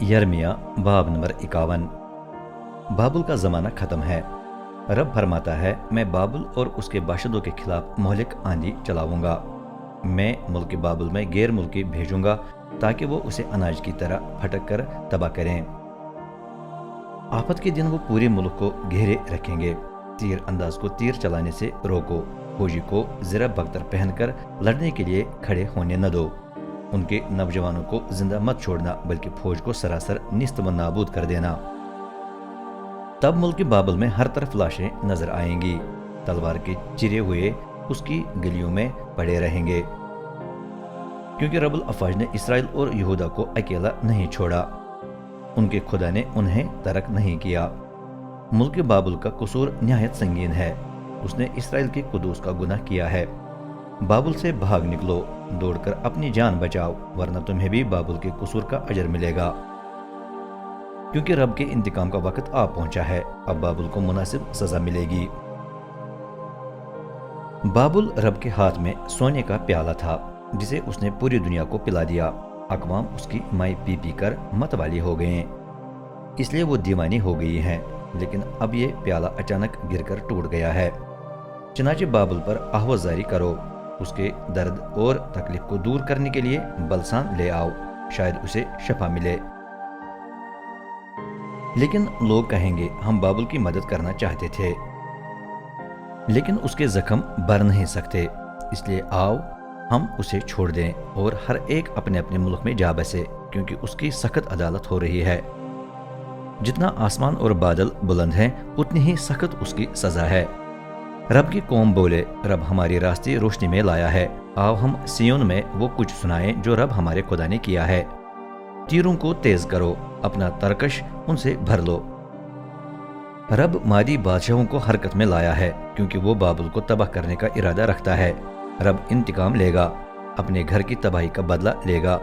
यर्मिया बाब नंबर 51। बाबुल का ज़माना ख़त्म है। रब फरमाता है, मैं बाबुल और उसके बाशिंदों के खिलाफ मोहलिक आंधी चलाऊंगा। मैं मुल्क बाबुल में गैर मुल्की भेजूंगा ताकि वो उसे अनाज की तरह फटक कर तबाह करें। आफत के दिन वो पूरे मुल्क को घेरे रखेंगे। तीर अंदाज को तीर चलाने से रोको। फौजी को ज़रा बख्तर पहनकर लड़ने के लिए खड़े होने न दो। उनके नौजवानों को जिंदा मत छोड़ना, बल्कि फौज को सरासर निस्त व नाबूद कर देना। तब मुल्क बाबुल में हर तरफ लाशें नजर आएंगी। तलवार के चिरे हुए उसकी गलियों में पड़े रहेंगे, क्योंकि रब्बुल अफ़वाज ने इसराइल और यहूदा को अकेला नहीं छोड़ा। उनके खुदा ने उन्हें तर्क नहीं किया। मुल्क बाबुल का कसूर निहायत संगीन है। उसने इसराइल के कुदूस का गुनाह किया है। बाबुल से भाग निकलो, दौड़कर अपनी जान बचाओ, वरना तुम्हें भी बाबुल के कसूर का अजर मिलेगा, क्योंकि रब के इंतकाम का वक्त आ पहुंचा है। अब बाबुल को मुनासिब सजा मिलेगी। बाबुल रब के हाथ में सोने का प्याला था, जिसे उसने पूरी दुनिया को पिला दिया। अकवाम उसकी माई पी पी कर मतवाली हो गए, इसलिए वो दीवानी हो गई हैं। लेकिन अब ये प्याला अचानक गिरकर टूट गया है। चनाचे बाबुल पर आहवजारी करो, उसके दर्द और तकलीफ को दूर करने के लिए बलसान ले आओ, शायद उसे शफा मिले। लेकिन लोग कहेंगे, हम बाबुल की मदद करना चाहते थे, लेकिन उसके जख्म भर नहीं सकते, इसलिए आओ हम उसे छोड़ दें और हर एक अपने अपने मुल्क में जा बसे, क्योंकि उसकी सख्त अदालत हो रही है। जितना आसमान और बादल बुलंद हैं, उतनी ही सख्त उसकी सजा है। रब की कौम बोले, रब हमारी रास्ते रोशनी में लाया है। आओ हम सियोन में वो कुछ सुनाएं जो रब हमारे खुदा ने किया है। तीरों को तेज करो, अपना तरकश उनसे भर लो। रब मादी बादशाहों को हरकत में लाया है, क्योंकि वो बाबुल को तबाह करने का इरादा रखता है। रब इंतकाम लेगा, अपने घर की तबाही का बदला लेगा।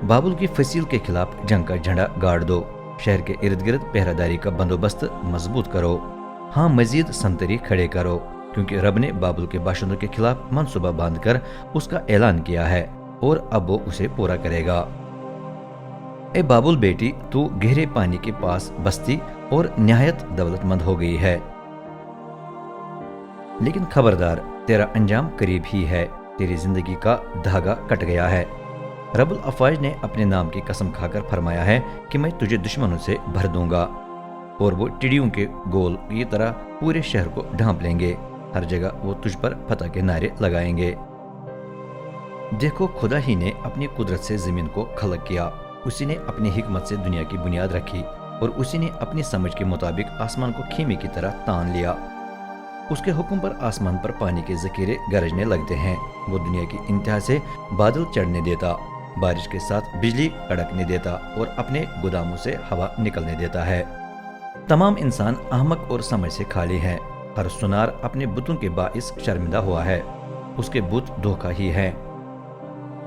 बाबुल की फसील के खिलाफ जंग का झंडा गाड़ दो। शहर के इर्द गिर्द पहरादारी का बंदोबस्त मजबूत करो। हाँ, मजीद संतरी खड़े करो, क्योंकि रब ने बाबुल के बाशिंदों के खिलाफ मनसूबा बांधकर उसका ऐलान किया है, और अब वो उसे पूरा करेगा। ए बाबुल बेटी, तू गहरे पानी के पास बसती और निहायत दौलतमंद हो गई है। लेकिन खबरदार, तेरा अंजाम करीब ही है। तेरी जिंदगी का धागा कट गया है। रब्बुल अफ़वाज ने अपने नाम की कसम खाकर फरमाया है कि मैं तुझे दुश्मनों से भर दूंगा, और वो टिड्डियों के गोल की तरह पूरे शहर को ढांप लेंगे। हर जगह वो तुझ पर फतह के नारे लगाएंगे। देखो, खुदा ही ने अपनी कुदरत से जमीन को खलक किया। उसी ने अपनी हिकमत से दुनिया की बुनियाद रखी, और उसी ने अपनी समझ के मुताबिक आसमान को खीमे की तरह तान लिया। उसके हुक्म पर आसमान पर पानी के जखीरे गरजने लगते हैं। वो दुनिया की इंतहा से बादल चढ़ने देता, बारिश के साथ बिजली कड़कने देता, और अपने गोदामों से हवा निकलने देता है। तमाम इंसान अहमक और समझ से खाली हैं। हर सुनार अपने बुतों के बाइस शर्मिंदा हुआ है। उसके बुत धोखा ही हैं।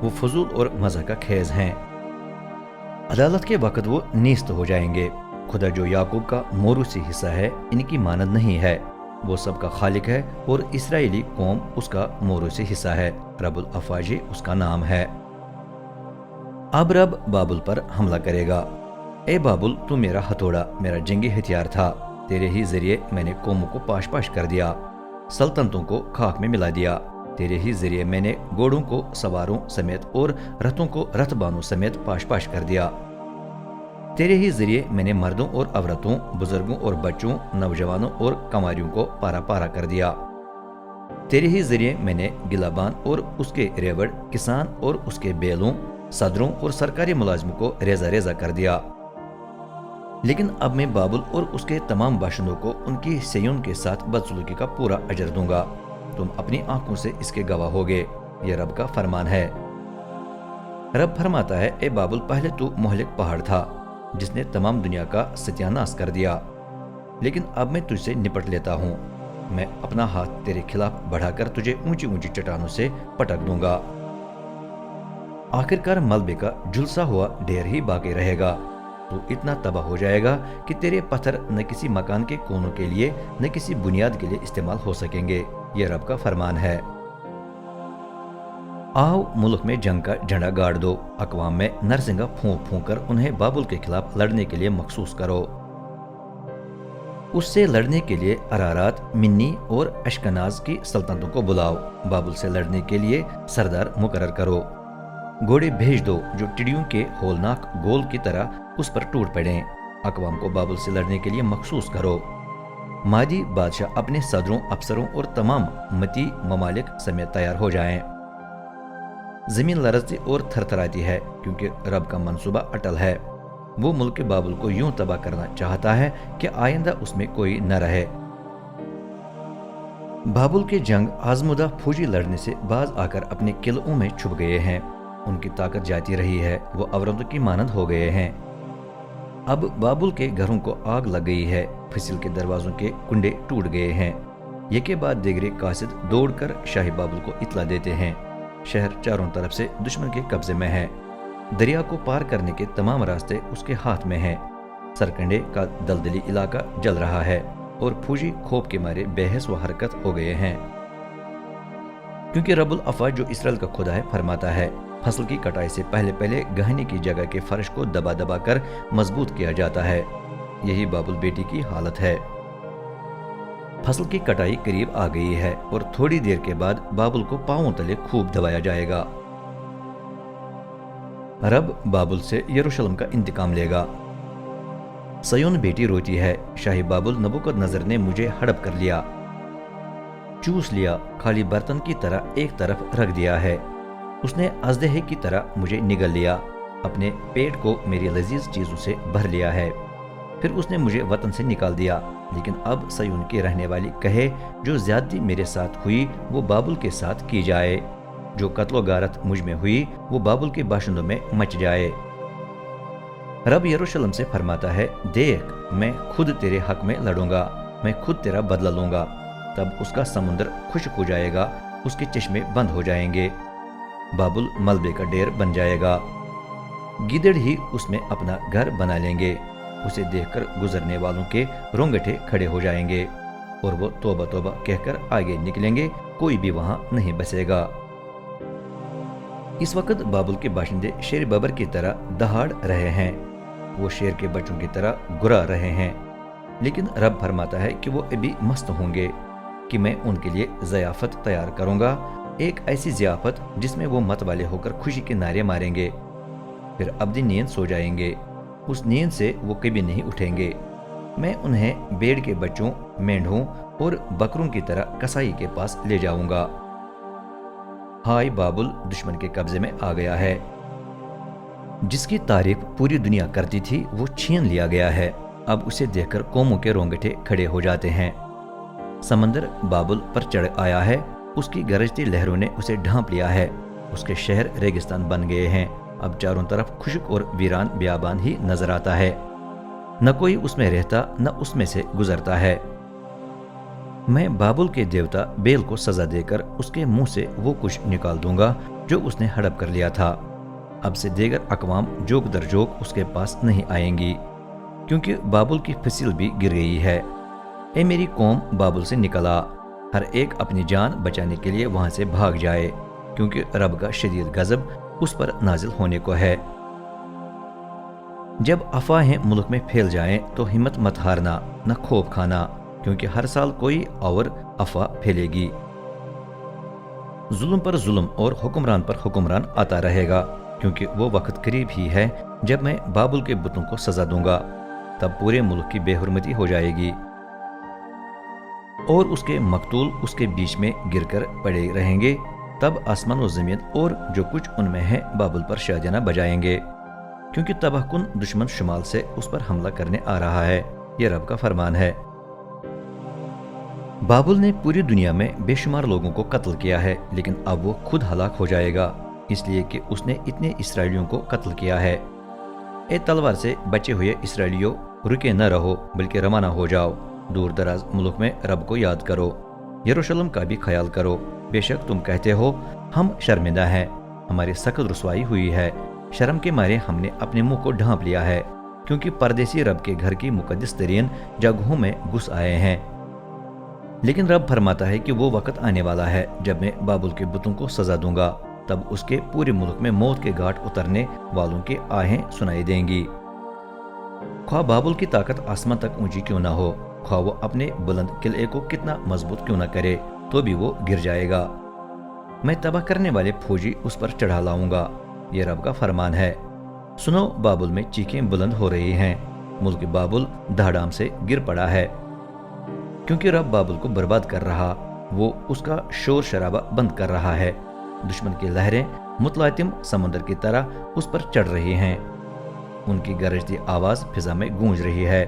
वो फजूल और मज़ा का खेज हैं। अदालत के वक्त वो नीस्त हो जाएंगे। खुदा जो याकूब का मोरूसी हिस्सा है, इनकी मानद नहीं है। वो सबका खालिक है, और इसराइली कौम उसका मोरूसी हिस्सा है। रब्बुल अफ़वाज उसका नाम है। अब रब बाबुल पर हमला करेगा। ए बाबुल, तू मेरा हथौड़ा, मेरा जंगी हथियार था। तेरे ही जरिए मैंने कौमों को पाश पाश कर दिया, सल्तनतों को खाक में मिला दिया। तेरे ही जरिए मैंने घोड़ों को सवारों समेत और रथों को रथबानों समेत पाश पाश कर दिया। तेरे ही जरिए मैंने मर्दों और औरतों, बुजुर्गों और बच्चों, नौजवानों और कंवारियों को पारा पारा कर दिया। तेरे ही जरिए मैंने गिलाबान और उसके रेवड़, किसान और उसके बेलों, सदरों और सरकारी मुलाजिमों को रेजा रेजा कर दिया। लेकिन अब मैं बाबुल और उसके तमाम बाशिंदों को उनकी सियोन के साथ बदसलूकी का पूरा अजर दूंगा। तुम अपनी आंखों से इसके गवाह होगे। यह रब का फरमान है। रब फरमाता है, ए बाबुल, पहले तू मोहलिक पहाड़ था, जिसने तमाम दुनिया का सत्यानाश कर दिया। लेकिन अब मैं तुझसे निपट लेता हूँ। मैं अपना हाथ तेरे खिलाफ बढ़ाकर तुझे ऊंची ऊंची चट्टानों से पटक दूंगा। आखिरकार मलबे का झुलसा हुआ ढेर ही बाकी रहेगा। तो इतना तबाह हो जाएगा कि तेरे पत्थर न किसी मकान के कोनों के लिए न किसी बुनियाद के लिए इस्तेमाल हो सकेंगे। यह रब का फरमान है। आओ मुल्क में जंग का झंडा गाड़ दो, अकवाम में नरसिंगा फूंक फूंक कर उन्हें बाबुल के खिलाफ लड़ने के लिए मखसूस करो। उससे लड़ने के लिए अरारात, मिन्नी और अशकनाज की सल्तनतों को बुलाओ। बाबुल से लड़ने के लिए सरदार मुकर्रर करो। घोड़े भेज दो जो टिड्डियों के होलनाक गोल की तरह उस पर टूट पड़ें। अकवाम को बाबुल से लड़ने के लिए मखसूस करो। मादी बादशाह अपने सदरों, अफसरों और तमाम मती ममालिक समेत तैयार हो जाएं। जमीन लरजती और थरथराती है क्योंकि रब का मंसूबा अटल है। वो मुल्क बाबुल को यूं तबाह करना चाहता है कि आइंदा उसमें कोई न रहे। बाबुल के जंग आजमुदा फौजी लड़ने से बाज आकर अपने किलों में छुप गए हैं। उनकी ताकत जाती रही है, वो अवरोधों की मानंद हो गए हैं। अब बाबुल के घरों को आग लग गई है, फिसिल के दरवाजों के कुंडे टूट गए हैं। ये के बाद दिगरे कासिद दौड़कर शाही बाबुल को इत्तला देते हैं। शहर चारों तरफ से दुश्मन के कब्जे में है। दरिया को पार करने के तमाम रास्ते उसके हाथ में हैं। सरकंडे का दलदली इलाका जल रहा है और फौजी खौफ के मारे बेहस व हरकत हो गए हैं। क्योंकि रब्बुल अफ़वाज जो इसराइल का खुदा है फरमाता है, फसल की कटाई से पहले पहले गहने की जगह के फर्श को दबा दबा कर मजबूत किया जाता है। यही बाबुल बेटी की हालत है। फसल की कटाई करीब आ गई है और थोड़ी देर के बाद बाबुल को पांवों तले खूब दबाया जाएगा। रब बाबुल से यरूशलेम का इंतकाम लेगा। सयोन बेटी रोती है, शाही बाबुल नबूकदनजर ने मुझे हड़प कर लिया, चूस लिया, खाली बर्तन की तरह एक तरफ रख दिया है। उसने अजदहे की तरह मुझे निगल लिया, अपने पेट को मेरी लजीज चीजों से भर लिया है। फिर उसने मुझे वतन से निकाल दिया। लेकिन अब सयून की रहने वाली कहे, जो ज्यादती मेरे साथ हुई वो बाबुल के साथ की जाए, जो कत्लो गारत मुझ में हुई वो बाबुल के बाशिंदों में मच जाए। रब यरूशलेम से फरमाता है, देख मैं खुद तेरे हक में लड़ूंगा, मैं खुद तेरा बदला लूंगा। तब उसका समुद्र खुश्क हो जाएगा, उसके चश्मे बंद हो जाएंगे, बाबुल मलबे का ढेर बन जाएगा, गिदड़ ही उसमें अपना घर बना लेंगे। उसे देखकर गुजरने वालों के रोंगटे खड़े हो जाएंगे और वो तौबा तौबा कहकर आगे निकलेंगे, कोई भी वहां नहीं बसेगा। इस वक्त बाबुल के बाशिंदे शेर बबर की तरह दहाड़ रहे हैं, वो शेर के बच्चों की तरह गुरा रहे हैं। लेकिन रब फरमाता है कि वो अभी मस्त होंगे, कि मैं उनके लिए ज़ियाफत तैयार करूंगा, एक ऐसी ज़ियाफत जिसमें वो मत वाले होकर खुशी के नारे मारेंगे, फिर अब्दी नींद सो जाएंगे। उस नींद से वो कभी नहीं उठेंगे। मैं उन्हें भेड़ के बच्चों, मेंढों और बकरों की तरह कसाई के पास ले जाऊंगा। हाय बाबुल दुश्मन के कब्जे में आ गया है। जिसकी तारीफ पूरी दुनिया करती थी वो छीन लिया गया है। अब उसे देखकर कौमों के रोंगटे खड़े हो जाते हैं। समंदर बाबुल पर चढ़ आया है, उसकी गरजती लहरों ने उसे ढांप लिया है। उसके शहर रेगिस्तान बन गए हैं। अब चारों तरफ खुश्क और वीरान बियाबान ही नजर आता है, न कोई उसमें रहता न उसमें से गुजरता है। मैं बाबुल के देवता बेल को सजा देकर उसके मुंह से वो कुछ निकाल दूंगा जो उसने हड़प कर लिया था। अब से देगर अकवाम जोक दर जोक उसके पास नहीं आएंगी, क्योंकि बाबुल की फिसिल भी गिर गई है। ए मेरी कौम बाबुल से निकला, हर एक अपनी जान बचाने के लिए वहां से भाग जाए, क्योंकि रब का शदीद गजब उस पर नाजिल होने को है। जब अफवाहें मुल्क में फैल जाएं तो हिम्मत मत हारना, न खौफ खाना, क्योंकि हर साल कोई और अफवाह फैलेगी। जुल्म पर जुल्म और हुक्मरान पर हुक्मरान आता रहेगा, क्योंकि वो वक्त करीब ही है जब मैं बाबुल के बुतों को सजा दूंगा। तब पूरे मुल्क की बेहुरमती हो जाएगी और उसके मकतूल उसके बीच में गिरकर पड़े रहेंगे। तब आसमान व जमीन और जो कुछ उनमें है बाबुल पर शादियाना बजाएंगे, क्योंकि तबाहकुन दुश्मन शुमाल से उस पर हमला करने आ रहा है। यह रब का फरमान है। बाबुल ने पूरी दुनिया में बेशुमार लोगों को कत्ल किया है, लेकिन अब वो खुद हलाक हो जाएगा, इसलिए कि उसने इतने इसराइलियों को कत्ल किया है। ए तलवार से बचे हुए इसराइलियों, रुके न रहो बल्कि रवाना हो जाओ। दूर दराज मुल्क में रब को याद करो, यरूशलेम का भी ख्याल करो। बेशक तुम कहते हो हम शर्मिंदा हैं, हमारी सख्त रुसवाई हुई है, शर्म के मारे हमने अपने मुंह को ढांप लिया है, क्योंकि परदेसी रब के घर की मुकद्दस तरीन जगहों में घुस आए हैं। लेकिन रब फरमाता है कि वो वक्त आने वाला है जब मैं बाबुल के बुतों को सजा दूंगा, तब उसके पूरे मुल्क में मौत के घाट उतरने वालों की आहें सुनाई देंगी। ख्वाह बाबुल की ताकत आसमान तक ऊंची क्यों ना हो, ख्वाह वो अपने बुलंद किले को कितना मजबूत क्यों ना करे, तो भी वो गिर जाएगा। मैं तबाह करने वाले फौजी उस पर चढ़ा लाऊंगा, ये रब का फरमान है। सुनो, बाबुल में चीखें बुलंद हो रही हैं, मुल्क बाबुल धाड़ाम से गिर पड़ा है, क्योंकि रब बाबुल को बर्बाद कर रहा, वो उसका शोर शराबा बंद कर रहा है। दुश्मन की लहरें मुतलातिम समंदर की तरह उस पर चढ़ रही हैं, उनकी गरजती आवाज फिजा में गूंज रही है,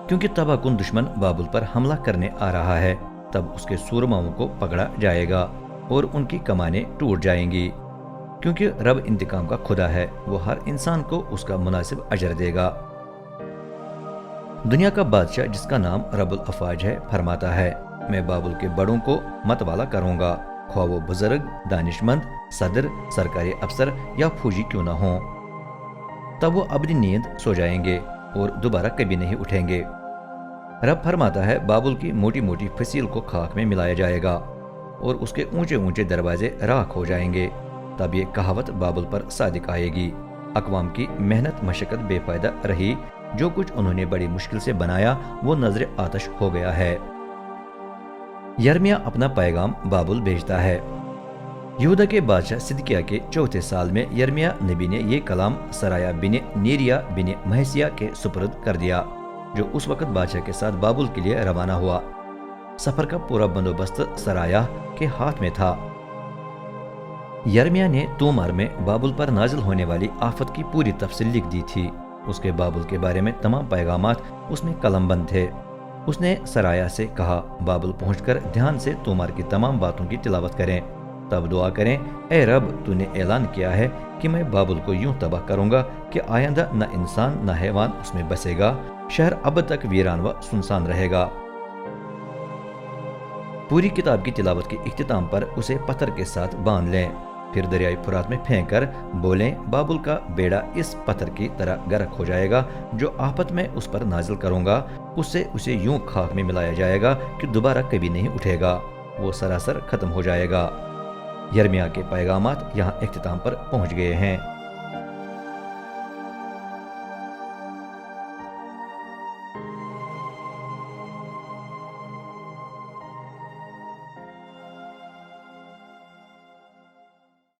क्योंकि तबाहकुन दुश्मन बाबुल पर हमला करने आ रहा है। तब उसके सूरमाओं को पकड़ा जाएगा और उनकी कमानें टूट जाएंगी, क्योंकि रब इंतकाम का खुदा है, वो हर इंसान को उसका मुनासिब अजर देगा। दुनिया का बादशाह जिसका नाम रबुल अफवाज है फरमाता है, मैं बाबुल के बड़ों को मतवाला करूंगा, ख्वाह वो बुजुर्ग, दानिशमंद, सदर, सरकारी अफसर या फौजी क्यों ना हो। तब वो अपनी नींद सो जाएंगे और दोबारा कभी नहीं उठेंगे। रब फरमाता है, बाबुल की मोटी मोटी फसील को खाक में मिलाया जाएगा और उसके ऊंचे ऊंचे दरवाजे राख हो जाएंगे। तब ये कहावत बाबुल पर सादिक आएगी, अकवाम की मेहनत मशक्कत बेफायदा रही, जो कुछ उन्होंने बड़ी मुश्किल से बनाया वो नजर आतश हो गया है। यर्मिया अपना पैगाम बाबुल भेजता है। यहूदा के बादशाह सिदकिया के चौथे साल में यर्मिया नबी ने ये कलाम सराया बिन नेरिया बिन महसिया के सुपुर्द कर दिया, जो उस वक्त बादशाह के साथ बाबुल के लिए रवाना हुआ। सफर का पूरा बंदोबस्त सराया के हाथ में था। यर्मिया ने तोमार में बाबुल पर नाजिल होने वाली आफत की पूरी तफसील लिख दी थी। उसके बाबुल के बारे में तमाम पैगामात उसमें कलमबंद थे। उसने सराया से कहा, बाबुल पहुंचकर ध्यान से तोमार की तमाम बातों की तिलावत करें, तब दुआ करें, ए रब, तूने ऐलान किया है कि मैं बाबुल को यूं तबाह करूंगा कि आइंदा न इंसान न हैवान उसमें बसेगा, शहर अब तक वीरान व सुनसान रहेगा। पूरी किताब की तिलावत के इख्तिताम पर उसे पत्थर के साथ बांध लें, फिर दरियाई फुरात में फेंक कर बोलें, बाबुल का बेड़ा इस पत्थर की तरह गर्क हो जाएगा, जो आफत में उस पर नाजिल करूंगा, उससे उसे यूं खाक में मिलाया जाएगा कि दोबारा कभी नहीं उठेगा, वो सरासर खत्म हो जाएगा। यर्मिया के पैगामात यहाँ इख्तिताम पर पहुंच गए हैं।